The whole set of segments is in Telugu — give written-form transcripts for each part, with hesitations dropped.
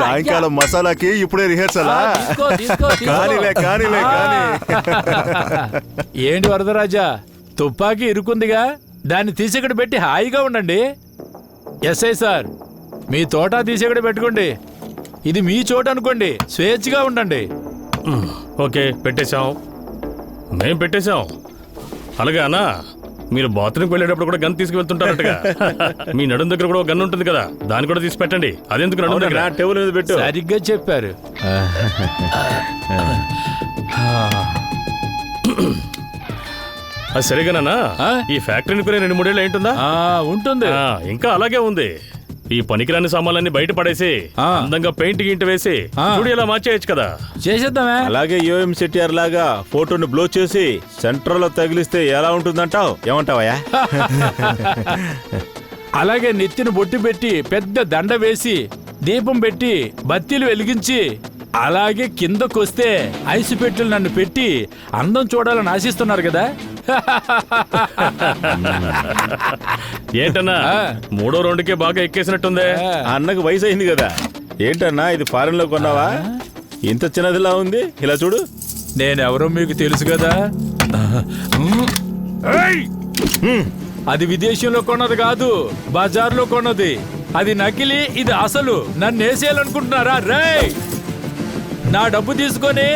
సాయంకాలం మసాలాకి ఇప్పుడే రిహర్సలా? కానీలే కానీలే కానీ. ఏంటి వరదరాజా, తుపాకీ ఇరుకుందిగా, దాన్ని తీసిక్కడ పెట్టి హాయిగా ఉండండి. ఎస్ఐ సార్, మీ తోట తీసిక్కడ పెట్టుకోండి. ఇది మీ చోటు అనుకోండి, స్వేచ్ఛగా ఉండండి. ఓకే, పెట్టేశాం. మేం పెట్టేశాం. అలాగే అన్నా, మీరు బాత్రూమ్కి వెళ్ళేటప్పుడు కూడా గన్ తీసుకువెళ్తుంటారటగా. మీ నడుం దగ్గర కూడా గన్ ఉంటుంది కదా, దాన్ని కూడా తీసి పెట్టండి. అదెందుకు నడుం దగ్గర? టేబుల్ మీద పెట్టు. సరిగ్గా చెప్పారు. అది సరిగానా? ఈ ఫ్యాక్టరీని కూడా 2-3 ఏళ్ళు ఏంటుందా? ఉంటుంది. ఇంకా అలాగే ఉంది. ఈ పనికిరాని సామాన్లన్నీ బయట పడేసి అందంగా పెయింట్ గింట వేసి స్టూడియో ఇలా మార్చేయచ్చు కదా. చేసేద్దామే. అలాగే యోఎం సెట్టిఆర్ లాగా ఫోటోని బ్లో చేసి సెంటర్ లో తగిలిస్తే ఎలా ఉంటుందంటావు? ఏమంటావయ్యా? అలాగే నెత్తిన బొట్టు పెట్టి పెద్ద దండ వేసి దీపం పెట్టి బత్తీలు వెలిగించి అలాగే కిందకొస్తే ఐసు పెట్టెలు నన్ను పెట్టి అందం చూడాలని ఆశిస్తున్నారు కదా. ఏంటన్నా 3వ రౌండ్కే బాగా ఎక్కేసినట్టుందే. అన్నకు వయసు అయింది కదా. ఏంటన్నా ఇది ఫారెన్ లో కొన్నావా? ఇంత చిన్నదిలా ఉంది, ఇలా చూడు. నేనెవరో మీకు తెలుసు కదా. అది విదేశంలో కొన్నది కాదు, బజార్లో కొన్నది. అది నకిలీ, ఇది అసలు. నన్ను వేసేయాలనుకుంటున్నారా? రేయ్, నా డబ్బు తీసుకొని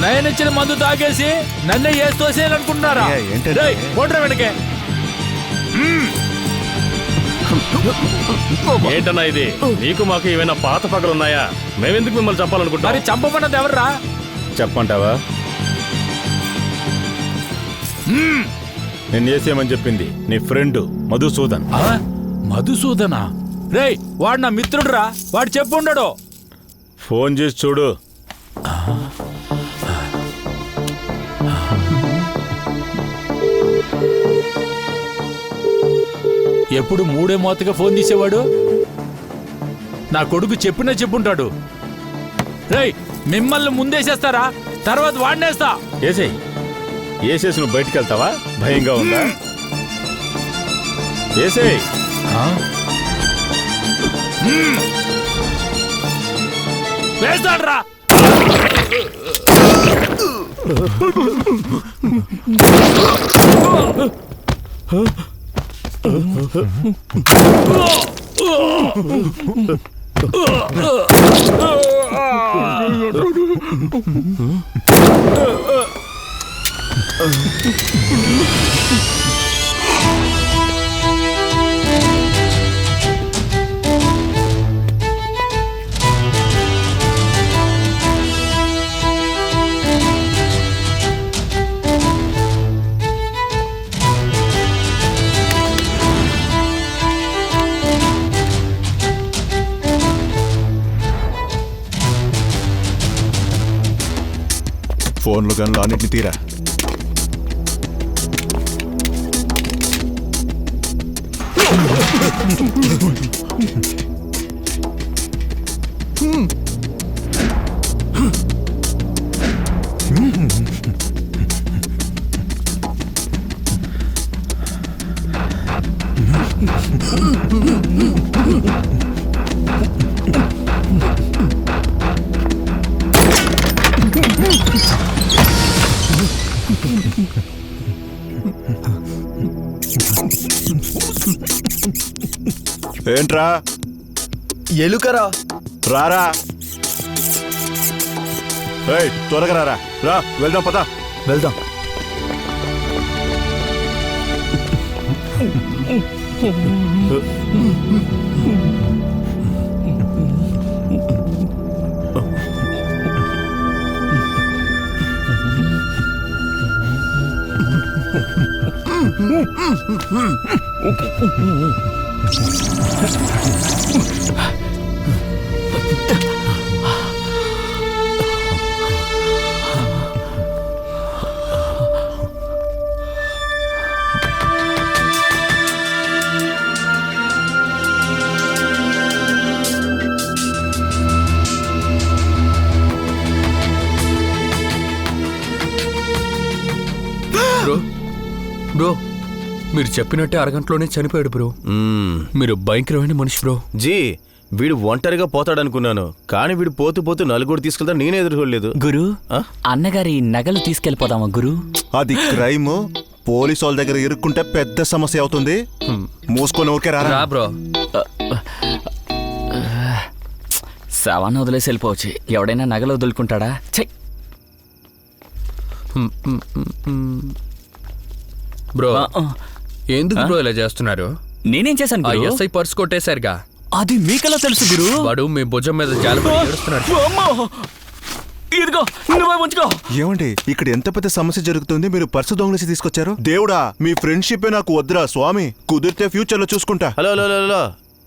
నయనిచ్చిన మందు తాగేసి నన్నే వేసేయాలనుకుంటున్నారా? వెనకే ఏంటన్నా ఇది? నీకు మాకు ఏమైనా పాత పగలున్నాయా? మేమెందుకు మిమ్మల్ని చంపాలనుకుంటాం? మరి చంపమన్నది ఎవర్రా? చెప్పంటావా? నేను చేసేయమని చెప్పింది నీ ఫ్రెండ్ మధుసూదన్. మధుసూదనా? రేయ్, వాడు నా మిత్రుడురా. వాడు చెప్పుండడు. ఫోన్ చేసి చూడు. ఎప్పుడు 3 మోతగా ఫోన్ తీసేవాడు. నా కొడుకు చెప్పుంటాడు. రేయ్, మిమ్మల్ని ముందేసేస్తారా? తర్వాత వాడినేస్తా. ఏసేసి నువ్వు బయటికి వెళ్తావా? భయంగా ఉందా? ఏసేయ్. వేస్తాడ్రా. ఫోన్లు గన్లు అన్నిటిని తీరా. ఏంట్రా? ఎలుకరా. రారా. త్వరగా రారా. రా, వెళ్దాం, పద. వెళ్దాం. బ్రో మీరు చెప్పినట్టే అరగంటలోనే చనిపోయాడు బ్రో. మీరు భయంకరమైన మనిషి బ్రో. జీ వీడు ఒంటరిగా పోతాడనుకున్నాను, కానీ వీడు పోతూ పోతూ నలుగురు తీసుకెళ్తా నేనే ఎదుర్కోలేదు. గురు అన్నగారి నగలు తీసుకెళ్ళిపోదామా గురు? అది క్రైమ్. పోలీసు వాళ్ళ దగ్గర ఇరుక్కుంటే పెద్ద సమస్య అవుతుంది. మూసుకొని ఊరికే రా రా. బ్రో. శవాన్ని వదిలేసి వెళ్ళిపోవచ్చు. ఎవడైనా నగలు వదులుకుంటాడా? ఛై! బ్రో ఎందుకు బ్రో ఇలా చేస్తున్నారు? నేనేం చేశాను ఆ గురు? SI purse కొట్టేశారుగా. అది మీకెలా తెలుసు గురు? వాడు మీ భుజం మీద జాలిపడి ఏడుస్తున్నాడు. అమ్మో! ఇదిగో నువ్వే ఉంచుకో. ఏమండి ఇక్కడ ఎంత పెద్ద సమస్య జరుగుతుంది, మీరు పర్సు దొంగలేసి తీసుకొచ్చారు? దేవుడా, మీ ఫ్రెండ్షిప్ నాకు వద్దురా స్వామి. కుదిరితే ఫ్యూచర్ లో చూసుకుంటా. హలో హలో హలో, హలో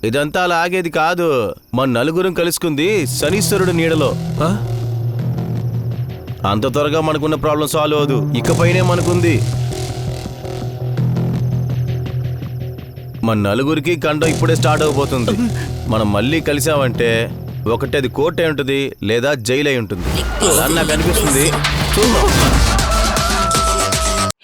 ఇదంతా అలా ఆగేది కాదు. మన నలుగురం కలుసుకుంది శనీశ్వరుడు నీడలో. అంత త్వరగా మనకున్న ప్రాబ్లం సాల్వ్ అవదు. ఇకపైనే మనకుంది. మన నలుగురికి కండం ఇప్పుడే స్టార్ట్ అవబోతుంది. మనం మళ్ళీ కలిసామంటే ఒకటి అది కోర్టు అయి ఉంటుంది, లేదా జైలు అయి ఉంటుంది. అలా నాకు అనిపిస్తుంది.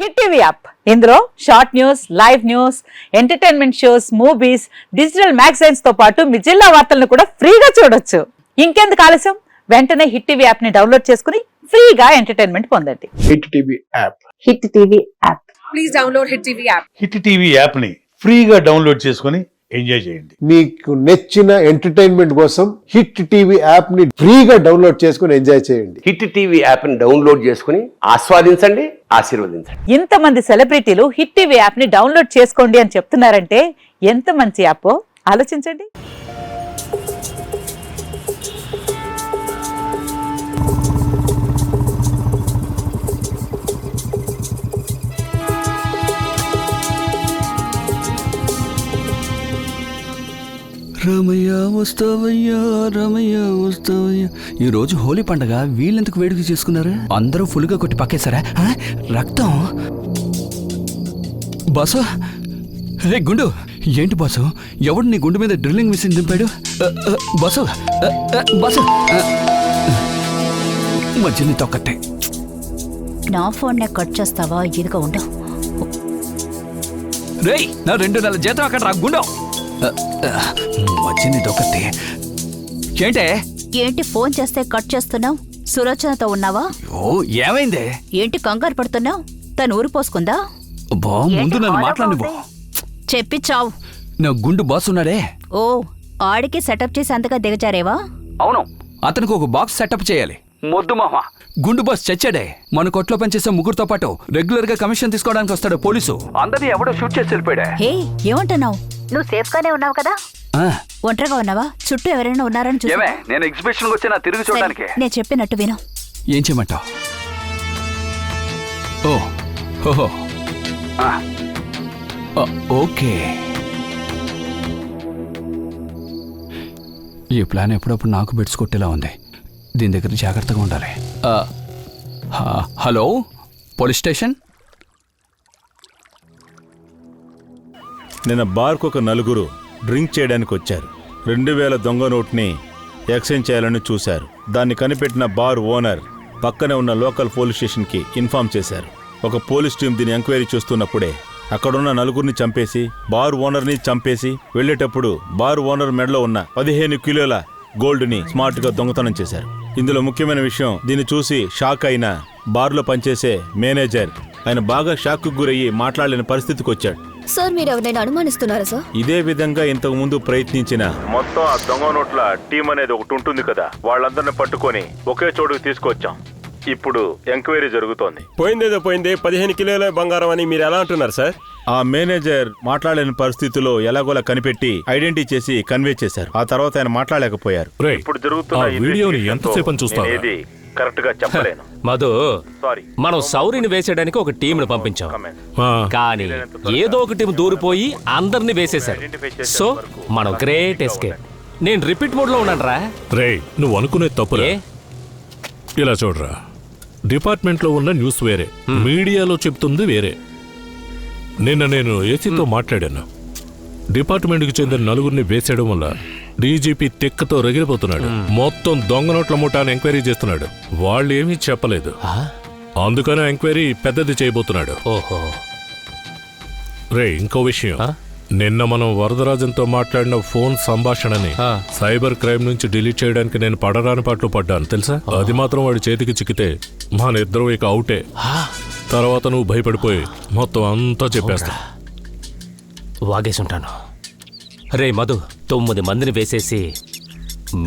హిట్ టీవీ యాప్ ఇందులో short news, live news, entertainment shows, movies, digital magazines తో పాటు మీ జిల్లా వార్తలను కూడా ఫ్రీగా చూడొచ్చు. ఇంకెందుకు ఆలస్యం, వెంటనే హిట్ టీవీ యాప్ ని డౌన్లోడ్ చేసుకుని ఫ్రీగా ఎంటర్టైన్మెంట్ పొందండి. Hit TV app. Hit TV app. Please download hit TV app. Hit TV app ని ఫ్రీగా డౌన్లోడ్ చేసుకుని ఎంజాయ్ చేయండి. మీకు నచ్చిన ఎంటర్టైన్మెంట్ కోసం హిట్ టీవీ యాప్ ని ఫ్రీగా డౌన్లోడ్ చేసుకుని ఎంజాయ్ చేయండి. హిట్ టీవీ యాప్ ని డౌన్లోడ్ చేసుకుని ఆస్వాదించండి, ఆశీర్వదించండి. ఇంతమంది సెలబ్రిటీలు హిట్ టీవీ యాప్ ని డౌన్లోడ్ చేసుకోండి అని చెప్తున్నారంటే ఎంత మంచి యాప్ ఆలోచించండి. రమయ్య వస్తావయ్యా, రమయ్య వస్తావయ్యా. ఈ రోజు హోలీ పండగ, వీళ్ళెందుకు వేడుక చేసుకున్నారు? అందరూ ఫుల్గా కొట్టి పక్కేశారా? రక్తం. బాసు, రే గుండు, ఏంటి బాసు? ఎవడు నీ గుండు మీద డ్రిల్లింగ్ మిషన్ దింపాడు? బాసు, బాసు, మధ్యని తొక్కట్టే. నా ఫోన్ కట్ చేస్తావా? ఇదిగా ఉండవు. రేయ్, నా 2 నెలల జీతం అక్కడ రా గుండు. మధ్యని తొక్కట్టే. ఏంటే? ఏంటి ఫోన్ చేస్తే కట్ చేస్తున్నావు? సులోచనతో ఉన్నావా? ఓ ఏమైందే? ఏంటి కంగారు పడుతున్నావు? తను ఊరు పోసుకుందా? బా ముందు నన్ను మాట్లాడిపో. చెప్పి చావు. నా గుండు బాస్ ఉన్నాడే. ఓ ఆడికి సెటప్ చేసి అంతగా దిగజారేవా? అవును, అతనికి ఒక బాక్స్ సెటప్ చేయాలి. మొద్దు మామ గుండు బాస్ చచ్చాడే. మన కొట్లో పనిచేసే ముగ్గురుతో పాటు రెగ్యులర్ గా కమిషన్ తీసుకోవడానికి వస్తాడు పోలీసు. అందరినీ ఎవడో షూట్ చేసి వెళ్ళిపోయాడే. హే, ఏమంటున్నావు? నువ్వు సేఫ్ గానే ఉన్నావు కదా? ఒంటరిగా ఉన్నావా? చుట్టూ ఎవరైనా ఉన్నారని చూసి నేను ఎగ్జిబిషన్ వచ్చినా తిరిగి చూడడానికి. నేను చెప్పినట్టు విను. ఏం చేయమంటావు? ఓ ఓహో ఓకే. ఈ ప్లాన్ ఎప్పుడప్పుడు నాకు బెడ్స్ కొట్టేలా ఉంది. దీని దగ్గర జాగ్రత్తగా ఉండాలి. Hello police station. నిన్న బార్కు ఒక నలుగురు డ్రింక్ చేయడానికి వచ్చారు. 2000 దొంగ నోట్ని ఎక్స్చేంజ్ చేయాలని చూశారు. దాన్ని కనిపెట్టిన బార్ ఓనర్ పక్కనే ఉన్న లోకల్ పోలీస్ స్టేషన్కి ఇన్ఫార్మ్ చేశారు. ఒక పోలీస్ టీం దీన్ని ఎంక్వైరీ చేస్తున్నప్పుడే అక్కడున్న నలుగురిని చంపేసి బార్ ఓనర్ని చంపేసి వెళ్లేటప్పుడు బార్ ఓనర్ మెడలో ఉన్న 15 కిలోల గోల్డ్ని స్మార్ట్గా దొంగతనం చేశారు. ఇందులో ముఖ్యమైన విషయం, దీన్ని చూసి షాక్ అయిన బార్లో పనిచేసే మేనేజర్ ఆయన బాగా షాక్కు గురయ్యి మాట్లాడలేని పరిస్థితికి వచ్చాడు. సార్, మీరు ఎవరైనా అనుమానిస్తున్నారా సార్? ఇదే విధంగా ఇంతకు ముందు ప్రయత్నించిన మొత్తం ఆ దొంగ నోట్ల టీం అనేది ఒకటి ఉంటుంది కదా, వాళ్ళందరిని పట్టుకొని ఒకే చోటుకు తీసుకొచ్చాం. ఇప్పుడు ఎంక్వైరీ జరుగుతోంది. పోయిందేదో పోయింది, 15 కిలోల బంగారం అని మీరు ఎలా అంటున్నారు సార్? ఆ మేనేజర్ మాట్లాడలేని పరిస్థితిలో ఎలాగోలా కనిపెట్టి ఐడెంటిటీ చేసి కన్వే చేశారు. ఆ తర్వాత ఆయన మాట్లాడలేకపోయారు. ఇప్పుడు జరుగుతున్న వీడియోని ఎంతసేపు చూస్తాను, కరెక్ట్ గా చెప్పలేను. మధు, మనం సౌరిని వేసేయడానికి ఒక టీంను పంపించాం, కానీ ఏదో ఒక టీం దూరిపోయి అందరిని వేసేశారు. సో మనం గ్రేట్ ఎస్కేప్. నేను రిపీట్ మోడ్ లో ఉన్నాను రా. రే, నువ్వు అనుకునే తప్పులే. ఇలా చూడరా, డిపార్ట్మెంట్లో ఉన్న న్యూస్ వేరే, మీడియాలో చెప్తుంది వేరే. నిన్న నేను ఏసీతో మాట్లాడాను. డిపార్ట్మెంట్కి చెందిన నలుగురిని వేసేయడం వల్ల డీజీపీ తెక్కతో రగిలిపోతున్నాడు. మొత్తం దొంగ నోట్ల ముఠాను ఎంక్వైరీ చేస్తున్నాడు. వాళ్ళు ఏమీ చెప్పలేదు, అందుకనే ఎంక్వైరీ పెద్దది చేయబోతున్నాడు. ఓహో, రే ఇంకో విషయం, నిన్న మనం వరదరాజన్తో మాట్లాడిన ఫోన్ సంభాషణని సైబర్ క్రైమ్ నుంచి డిలీట్ చేయడానికి నేను పడరాని పాటలు పడ్డాను తెలుసా. అది మాత్రం వాడి చేతికి చిక్కితే మన ఇద్దరం ఇక అవుటే. తర్వాత నువ్వు భయపడిపోయి మొత్తం అంతా చెప్పేస్తా. వాగేసుంటాను. రే మధు, 9 మందిని వేసేసి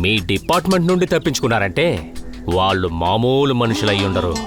మీ డిపార్ట్మెంట్ నుండి తప్పించుకున్నారంటే వాళ్ళు మామూలు మనుషులయ్యుండరు.